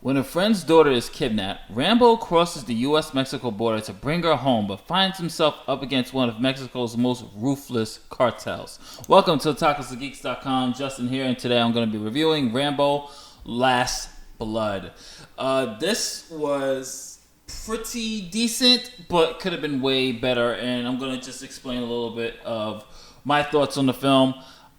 When a friend's daughter is kidnapped, Rambo crosses the U.S Mexico border to bring her home, but finds himself up against one of Mexico's most ruthless cartels. Welcome to TacosTheGeeks.com. Justin here, and today I'm going to be reviewing Rambo Last Blood. This was pretty decent, but could have been way better, and I'm going to just explain a little bit of my thoughts on the film.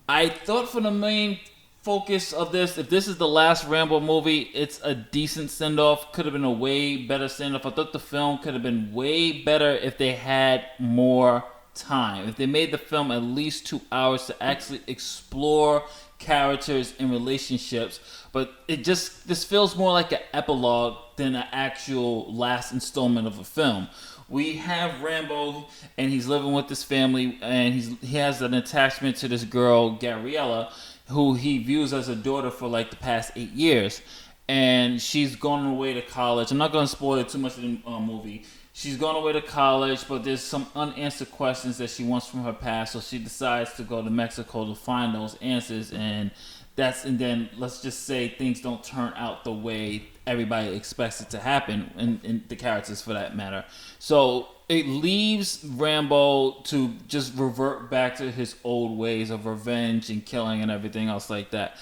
I thought for the main focus of this, if this is the last Rambo movie, it's a decent send-off. Could have been a way better send-off. I thought the film could have been way better if they had more time. If they made the film at least 2 hours to actually explore characters and relationships. But this feels more like an epilogue than an actual last installment of a film. We have Rambo, and he's living with his family, and he has an attachment to this girl, Gabriella, who he views as a daughter for like the past 8 years. And she's gone away to college. I'm not going to spoil it too much in the movie. She's gone away to college, but there's some unanswered questions that she wants from her past, so she decides to go to Mexico to find those answers. And then let's just say things don't turn out the way everybody expects it to happen, and the characters for that matter. So it leaves Rambo to just revert back to his old ways of revenge and killing and everything else like that.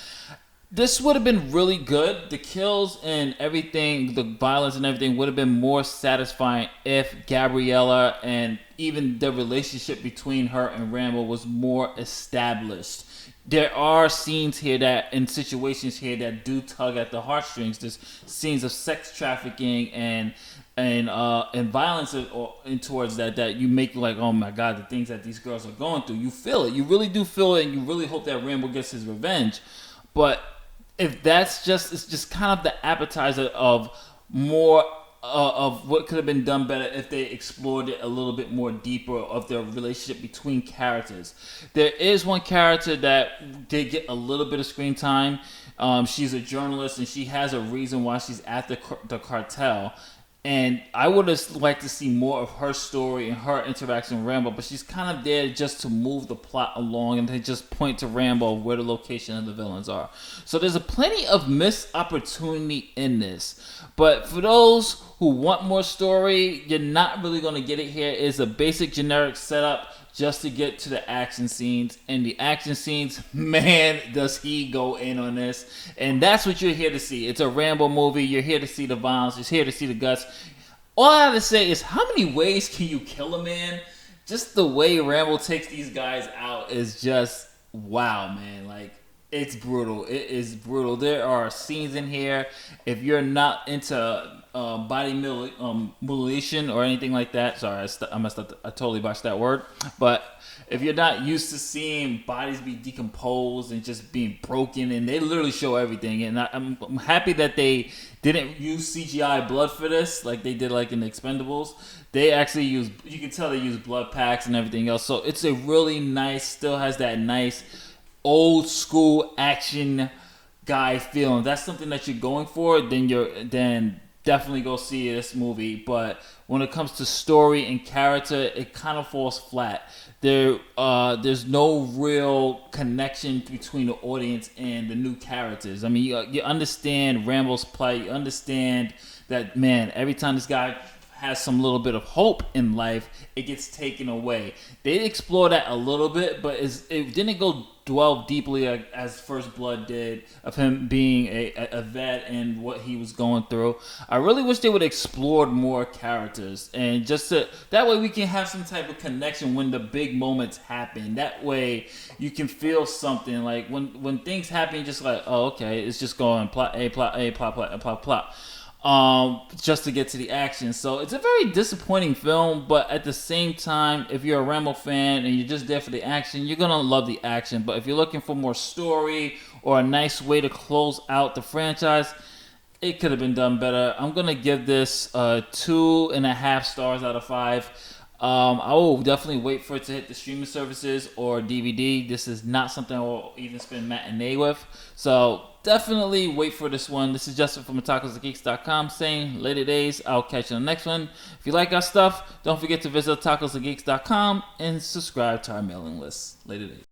This would have been really good. The kills and everything, the violence and everything would have been more satisfying if Gabriella and even the relationship between her and Rambo was more established. There are scenes here and situations here that do tug at the heartstrings. There's scenes of sex trafficking and violence towards that you make you like, oh my God, the things that these girls are going through. You feel it. You really do feel it, and you really hope that Rambo gets his revenge. But if it's just kind of the appetizer of more of what could have been done better if they explored it a little bit more deeper of the relationship between characters. There is one character that did get a little bit of screen time. She's a journalist, and she has a reason why she's at the cartel. And I would have liked to see more of her story and her interaction with Rambo, but she's kind of there just to move the plot along and to just point to Rambo where the location of the villains are. So there's plenty of missed opportunity in this. But for those who want more story, you're not really going to get it here. It's a basic generic setup just to get to the action scenes. And the action scenes, man, does he go in on this. And that's what you're here to see. It's a Rambo movie. You're here to see the violence. You're here to see the guts. All I have to say is, how many ways can you kill a man? Just the way Rambo takes these guys out is just wow, man. Like, it's brutal. It is brutal. There are scenes in here. If you're not into body mutilation or anything like that, sorry, I messed up. I totally botched that word. But if you're not used to seeing bodies be decomposed and just being broken, and they literally show everything, and I'm happy that they didn't use CGI blood for this like they did like in the Expendables. They actually use, you can tell they use blood packs and everything else. So it's a really nice, still has that nice old school action guy feeling. If that's something that you're going for, then definitely go see this movie. But when it comes to story and character, it kind of falls flat. There's no real connection between the audience and the new characters. I mean, you understand Rambo's plight. You understand that, man, every time this guy has some little bit of hope in life, it gets taken away. They explore that a little bit, but it didn't go dwell deeply as First Blood did, of him being a vet and what he was going through. I really wish they would have explored more characters, and that way we can have some type of connection when the big moments happen. That way you can feel something, like when things happen, just like, oh, okay, it's just going plot A, plot A, plot, plot, plot, plot. Just to get to the action. So it's a very disappointing film, but at the same time, if you're a Rambo fan and you're just there for the action, you're gonna love the action. But if you're looking for more story or a nice way to close out the franchise, it could have been done better. I'm gonna give this 2.5 stars out of 5. I will definitely wait for it to hit the streaming services or DVD. This is not something I will even spend matinee with. So definitely wait for this one. This is Justin from TacosTheGeeks.com saying later days. I'll catch you on the next one. If you like our stuff, don't forget to visit TacosTheGeeks.com and subscribe to our mailing list. Later days.